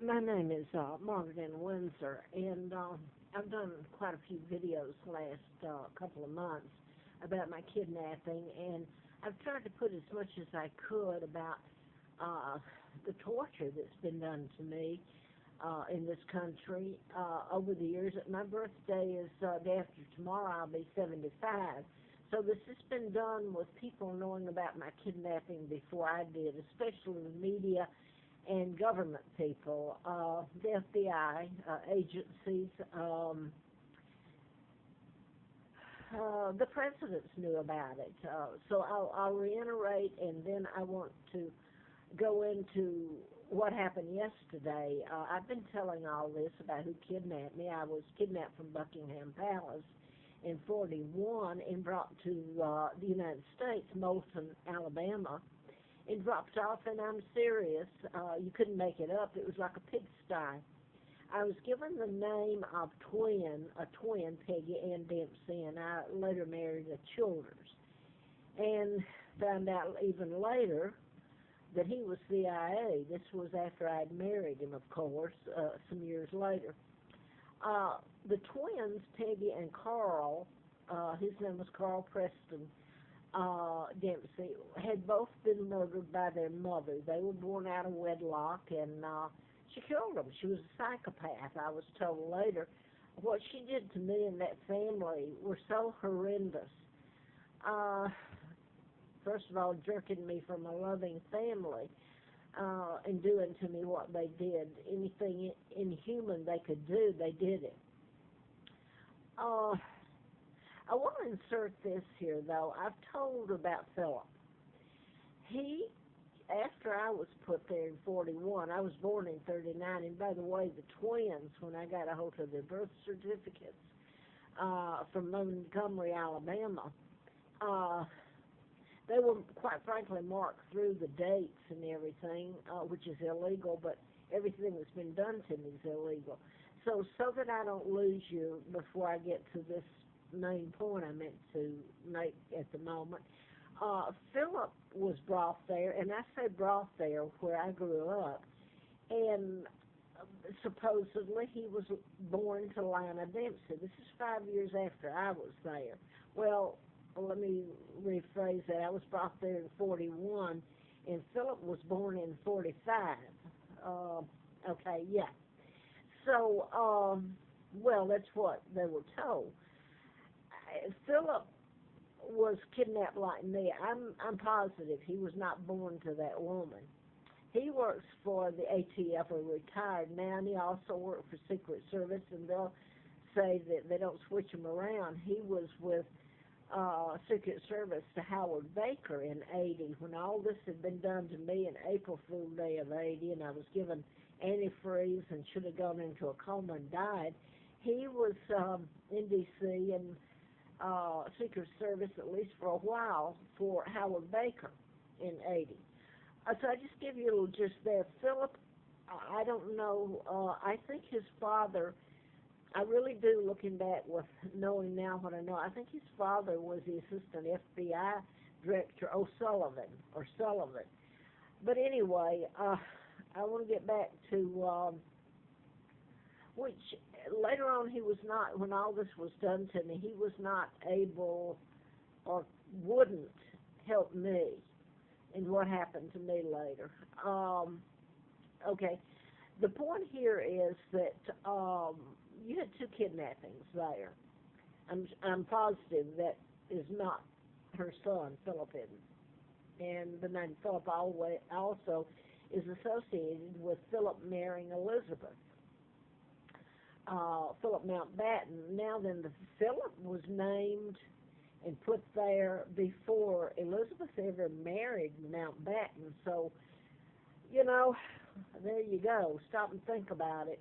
My name is Margaret Ann Windsor, and I've done quite a few videos the last couple of months about my kidnapping, and I've tried to put as much as I could about uh, the torture that's been done to me in this country over the years. My birthday is day after tomorrow. I'll be 75. So this has been done with people knowing about my kidnapping before I did, especially the media and government people, the FBI agencies. The presidents knew about it. So I'll reiterate, and then I want to go into what happened yesterday. I've been telling all this about who kidnapped me. I was kidnapped from Buckingham Palace in 41 and brought to the United States, Moulton, Alabama, and dropped off, and I'm serious. You couldn't make it up. It was like a pigsty. I was given the name of a twin, Peggy Ann Dempsey, and I later married a Childers. And found out even later that he was CIA. This was after I'd married him, of course, some years later. The twins, Peggy and Carl, his name was Carl Preston Dempsey, had both been murdered by their mother. They were born out of wedlock, and she killed them. She was a psychopath, I was told later. What she did to me and that family were so horrendous. First of all, jerking me from a loving family and doing to me what they did. Anything inhuman they could do, they did it. I want to insert this here, though. I've told about Philip. He, after I was put there in 41, I was born in 39, and by the way, the twins, when I got a hold of their birth certificates from Montgomery, Alabama, they were, quite frankly, marked through the dates and everything, which is illegal, but everything that's been done to me is illegal. So that I don't lose you before I get to this main point I meant to make at the moment, Philip was brought there, and I say brought there where I grew up, and supposedly he was born to Lina Dempsey. This is 5 years after I was there. Well, let me rephrase that. I was brought there in 41, and Philip was born in 45. Okay, yeah. So, well, that's what they were told. Philip was kidnapped like me. I'm positive he was not born to that woman. He works for the ATF, or retired now, and he also worked for Secret Service, and they'll say that they don't switch him around. He was with Secret Service to Howard Baker in 80, when all this had been done to me in April Fool Day of 80, and I was given antifreeze and should have gone into a coma and died. He was in D.C. and Secret Service, at least for a while, for Howard Baker in 80. So I just give you a little gist there. Philip, I don't know, I think his father, I really do, looking back with knowing now what I know, I think his father was the assistant FBI director, Sullivan. But anyway, I want to get back to, which later on he was not, when all this was done to me, he was not able or wouldn't help me in what happened to me later. Okay, the point here is that you had two kidnappings there. I'm positive that is not her son, Philip isn't. And the name Philip also is associated with Philip marrying Elizabeth. Philip Mountbatten. Now then, the Philip was named and put there before Elizabeth ever married Mountbatten. So, you know, there you go. Stop and think about it.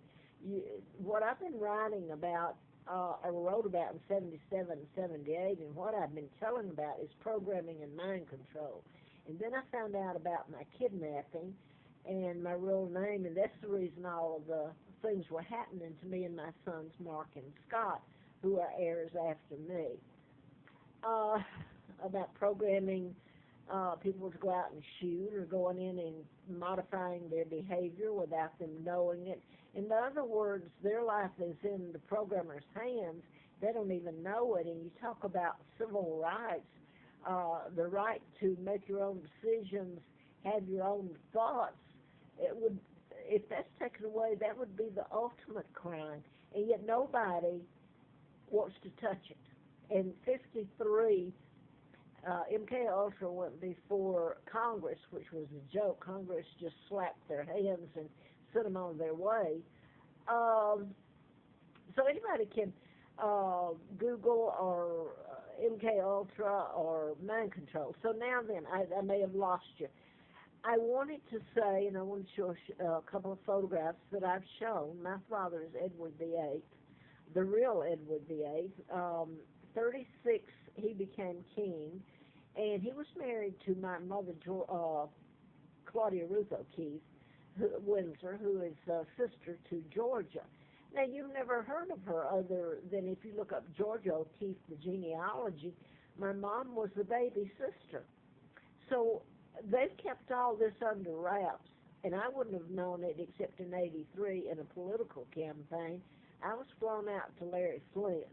What I've been writing about, or wrote about in 77 and 78, and what I've been telling about is programming and mind control. And then I found out about my kidnapping and my real name, and that's the reason all of the things were happening to me and my sons, Mark and Scott, who are heirs after me. About programming people to go out and shoot or going in and modifying their behavior without them knowing it. In other words, their life is in the programmer's hands. They don't even know it. And you talk about civil rights, the right to make your own decisions, have your own thoughts. It would, if that's taken away, that would be the ultimate crime. And yet nobody wants to touch it. In 53, MK Ultra went before Congress, which was a joke. Congress just slapped their hands and sent them on their way. So anybody can Google or MK Ultra or Mindcontrol. So now then, I may have lost you. I wanted to say, and I want to show a couple of photographs that I've shown. My father is Edward VIII, the real Edward VIII. 36, he became king, and he was married to my mother, Claudia Ruth O'Keefe, Windsor, who is sister to Georgia. Now, you've never heard of her other than if you look up Georgia O'Keefe, the genealogy, my mom was the baby sister. So they've kept all this under wraps, and I wouldn't have known it except in '83 in a political campaign. I was flown out to Larry Flynt's,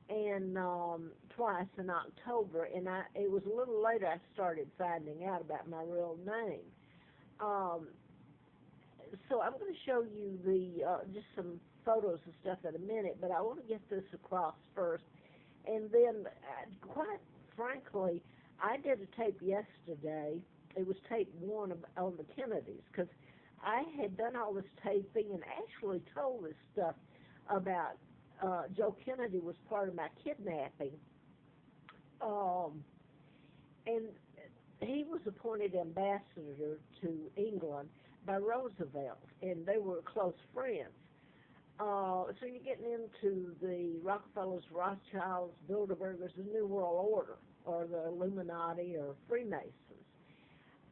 and twice in October, and it was a little later I started finding out about my real name. So I'm going to show you just some photos and stuff in a minute, but I want to get this across first. And then, quite frankly, I did a tape yesterday. It was tape 1 on the Kennedys, because I had done all this taping and actually told this stuff about Joe Kennedy was part of my kidnapping. And he was appointed ambassador to England by Roosevelt, and they were close friends. So you're getting into the Rockefellers, Rothschilds, Bilderbergers, the New World Order, or the Illuminati, or Freemasons,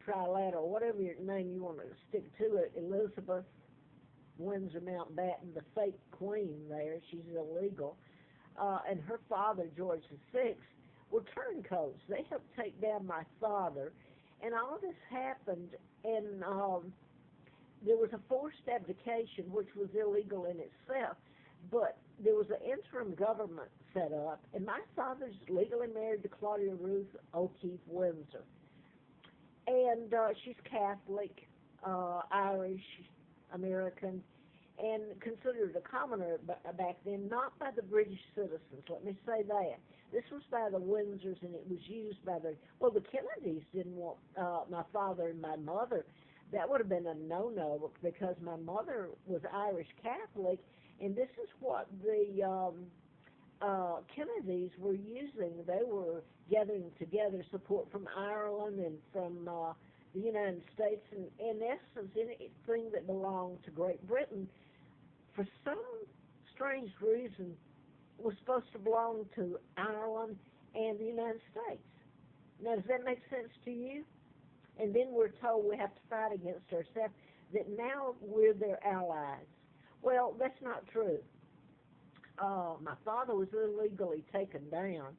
Trilateral, whatever your name you want to stick to it. Elizabeth Windsor Mountbatten, the fake queen there, she's illegal, and her father, George VI, were turncoats. They helped take down my father, and all this happened, and there was a forced abdication, which was illegal in itself, but there was an interim government set up, and my father's legally married to Claudia Ruth O'Keefe Windsor. And she's Catholic, Irish, American, and considered a commoner back then, not by the British citizens, let me say that. This was by the Windsors, and it was used by the Kennedys didn't want my father and my mother. That would have been a no-no, because my mother was Irish Catholic, and this is what the Kennedys were using. They were gathering together support from Ireland and from the United States, and in essence, anything that belonged to Great Britain, for some strange reason, was supposed to belong to Ireland and the United States. Now, does that make sense to you? And then we're told we have to fight against ourselves, that now we're their allies. Well, that's not true. My father was illegally taken down.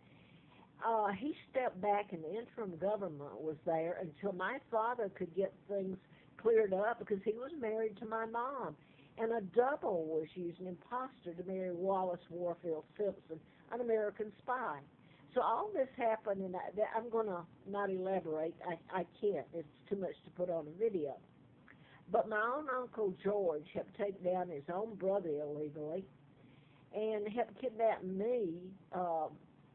He stepped back, and the interim government was there until my father could get things cleared up, because he was married to my mom. And a double was used, an imposter, to marry Wallace Warfield Simpson, an American spy. So all this happened, and I'm going to not elaborate. I can't. It's too much to put on a video. But my own Uncle George helped take down his own brother illegally and helped kidnap me,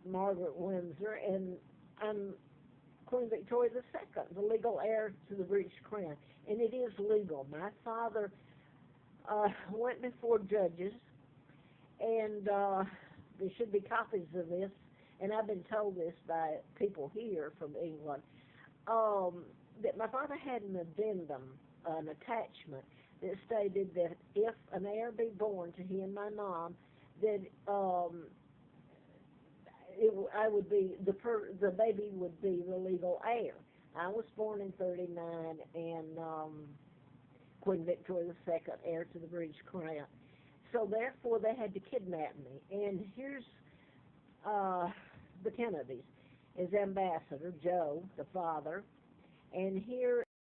Margaret Windsor, and I'm Queen Victoria II, the legal heir to the British Crown. And it is legal. My father went before judges, and there should be copies of this, and I've been told this by people here from England, that my father had an addendum, an attachment, that stated that if an heir be born to he and my mom, that I would be the baby would be the legal heir. I was born in '39, and Queen Victoria II, heir to the British Crown. So therefore, they had to kidnap me. And here's the Kennedys. is Ambassador Joe, the father, and here